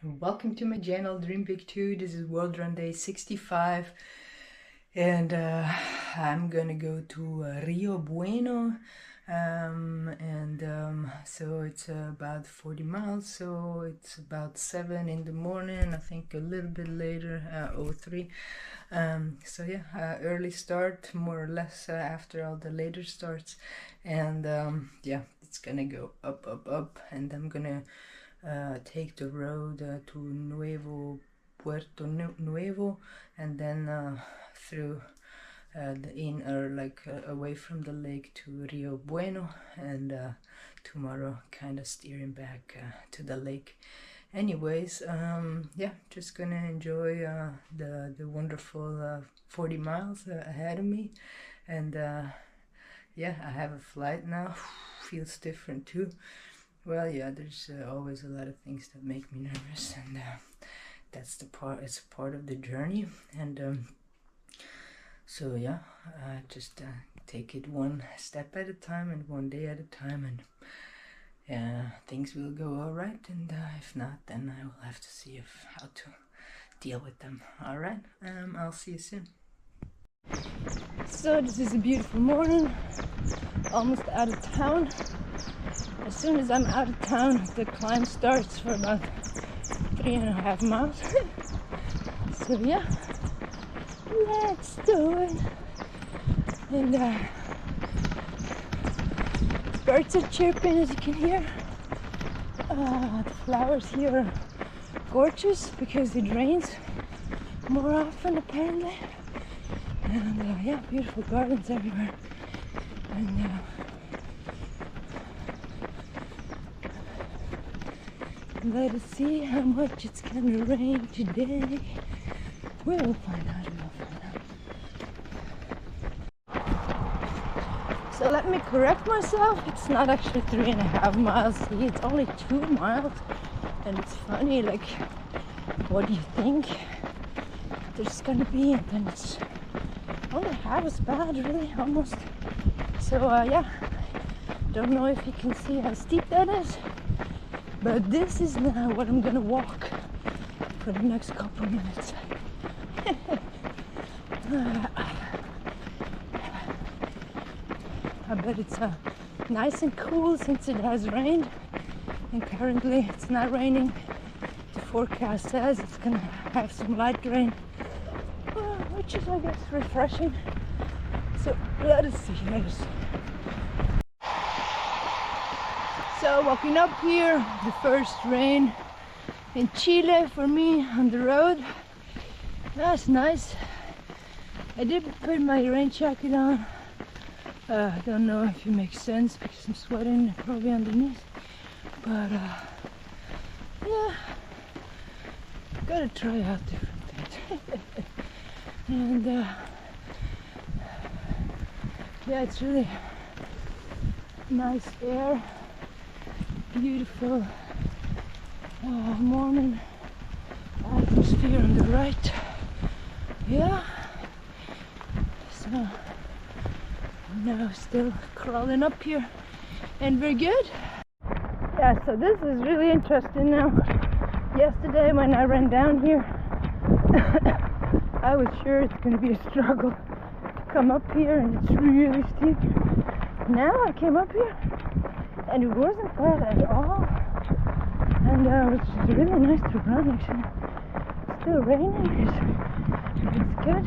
Welcome to my channel Dream Big 2. This is World Run Day 65 and I'm gonna go to Rio Bueno so it's about 40 miles, so it's about 7 in the morning, I think a little bit later, 03. So yeah, early start more or less after all the later starts, and yeah, it's gonna go up, and I'm gonna take the road to Puerto Nuevo, and then through away from the lake to Rio Bueno, and tomorrow kind of steering back to the lake. Anyways, yeah, just gonna enjoy the wonderful 40 miles ahead of me, and yeah, I have a flight now. Feels different too. Well, yeah, there's always a lot of things that make me nervous, and that's the part. It's a part of the journey, and so yeah, just take it one step at a time and one day at a time, and yeah, things will go all right. And if not, then I will have to see how to deal with them. All right, I'll see you soon. So this is a beautiful morning, almost out of town. As soon as I'm out of town, the climb starts for about 3.5 miles. So yeah, let's do it. And birds are chirping, as you can hear. The flowers here are gorgeous because it rains more often apparently. And yeah, beautiful gardens everywhere. And let us see how much it's gonna rain today. We'll find out. So let me correct myself. It's not actually 3.5 miles. See, it's only 2 miles. And it's funny, like, what do you think there's gonna be? And then it's only half as bad, really, almost. So yeah, don't know if you can see how steep that is, but this is now what I'm gonna walk for the next couple of minutes. I bet it's nice and cool since it has rained, and currently it's not raining. The forecast says it's gonna have some light rain, which is, I guess, refreshing. So let us see. So walking up here, the first rain in Chile for me on the road. That's nice. I did put my rain jacket on. I don't know if it makes sense because I'm sweating probably underneath, but yeah, gotta try out different things. And yeah, it's really nice air, beautiful morning atmosphere on the right. Yeah, so now still crawling up here, and we're good. Yeah, so this is really interesting now. Yesterday when I ran down here, I was sure it's going to be a struggle to come up here, and it's really steep. Now I came up here and it wasn't bad at all, and it's just really nice to run. Actually, it's still raining, it's good,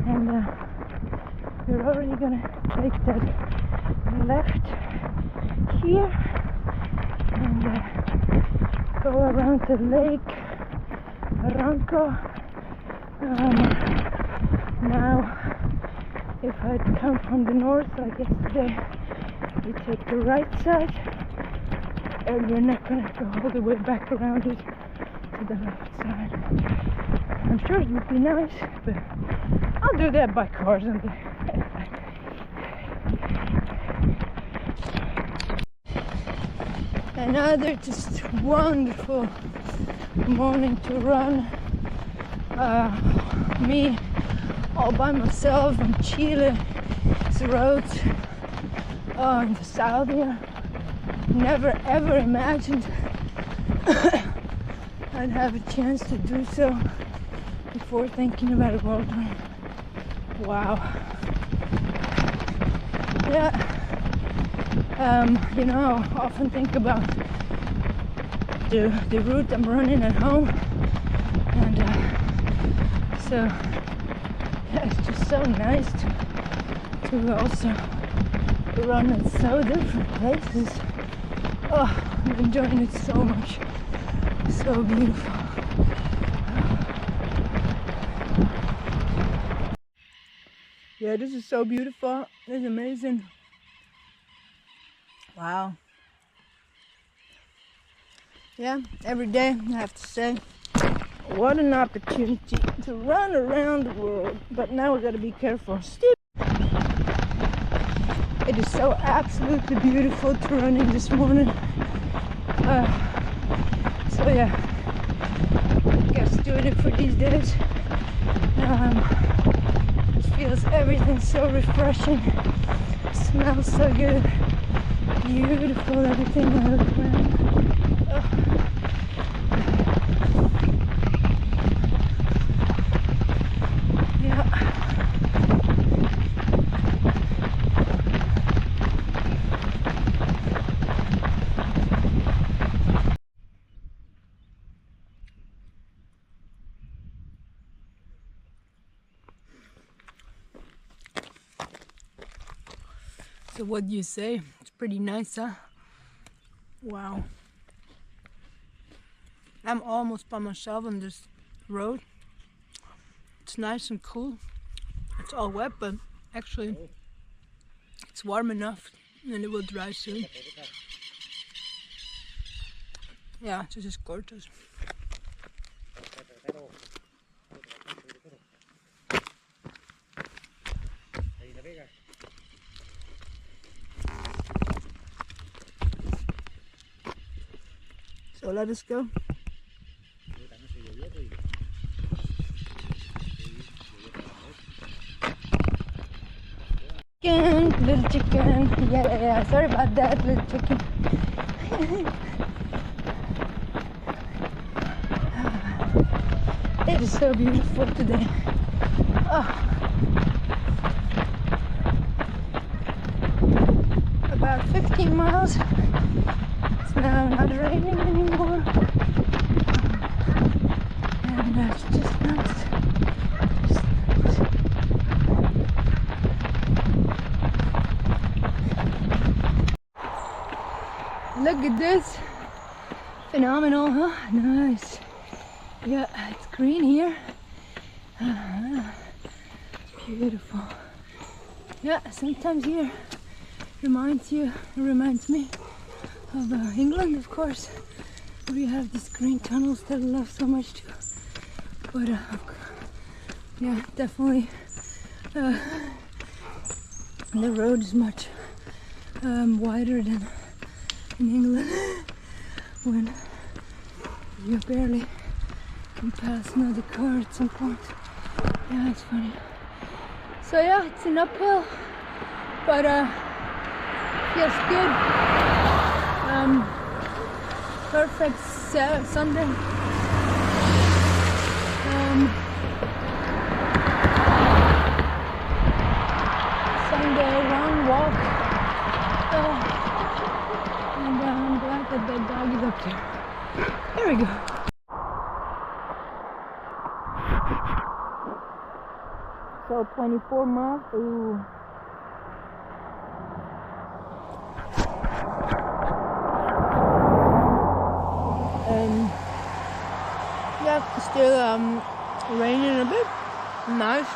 and we're already gonna take that left here and go around the lake Ranco. Now if I'd come from the north like yesterday, we take the right side, and we're not gonna go all the way back around it to the left side. I'm sure it would be nice, but I'll do that by car or something. Another just wonderful morning to run. Me all by myself on Chile's roads in the south here. Never ever imagined I'd have a chance to do so before thinking about a world run. Wow. Yeah. You know, I often think about the route I'm running at home, and so yeah, it's just so nice to also run in so different places. Oh, I'm enjoying it so much. So beautiful. Yeah, this is so beautiful. It's amazing. Wow. Yeah, every day I have to say, what an opportunity to run around the world. But now we gotta be careful. It is so absolutely beautiful to run in this morning. So yeah, I guess doing it for these days. It feels everything so refreshing. Smells so good. Beautiful, everything I look around. Yeah. So what do you say? It's pretty nice, huh? Wow. I'm almost by myself on this road. It's nice and cool. It's all wet, but actually it's warm enough and it will dry soon. Yeah, this is gorgeous. So let us go. Chicken, little chicken. Yeah, sorry about that, little chicken. It is so beautiful today. Oh. About 15 miles. It's now not raining anymore. And it's just nice. Look at this. Phenomenal, huh? Nice. Yeah, it's green here. Beautiful. Yeah, sometimes here reminds me of England, of course, where you have these green tunnels that I love so much too. But yeah, definitely the road is much wider than in England when you barely can pass another car at some point. Yeah, it's funny. So yeah, it's an uphill, but feels good. Perfect Sunday. Sunday run, walk. And I'm glad that the dog is up there. There we go. So 24 miles. Ooh. Yeah, still raining a bit. Nice.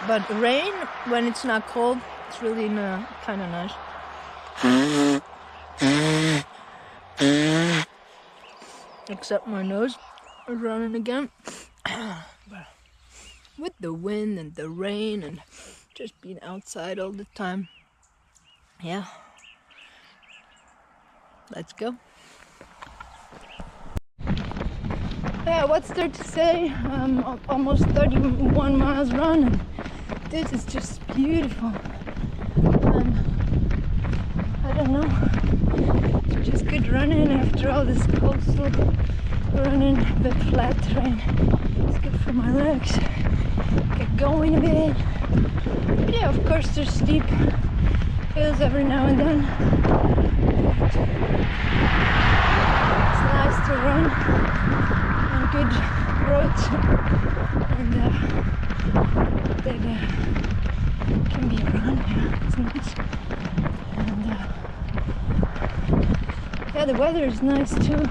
But rain when it's not cold, it's really kind of nice. Except my nose is running again. But with the wind and the rain and just being outside all the time. Yeah. Let's go. Yeah, what's there to say? Almost 31 miles run, and this is just beautiful. I don't know, it's just good running after all this coastal running a bit flat terrain. It's good for my legs. Get going a bit. But yeah, of course there's steep hills every now and then. It's nice to run on good roads, and that can be run. Yeah, it's nice. And yeah, the weather is nice too.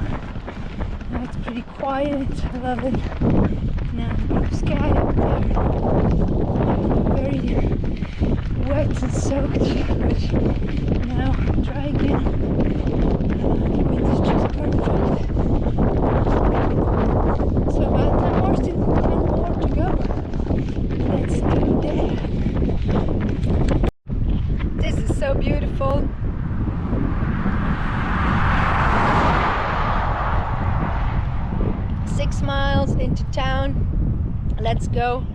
It's pretty quiet. I love it. Now blue sky up there. Very wet and soaked, but now dry again. The wind is just perfect. So about 10 more to go. Let's do that. This is so beautiful. 6 miles into town. Let's go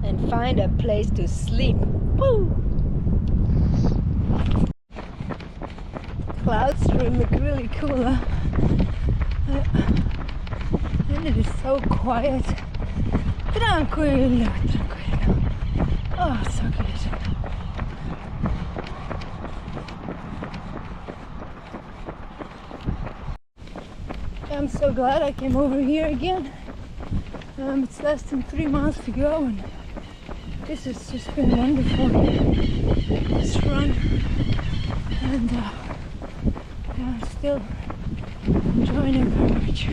and find a place to sleep. Woo! Clouds look really cool, huh? And it is so quiet. Tranquilo, tranquilo. Oh, so good. I'm so glad I came over here again. It's less than 3 miles to go, and this has just been wonderful. This run, and yeah, I'm still enjoying it very much.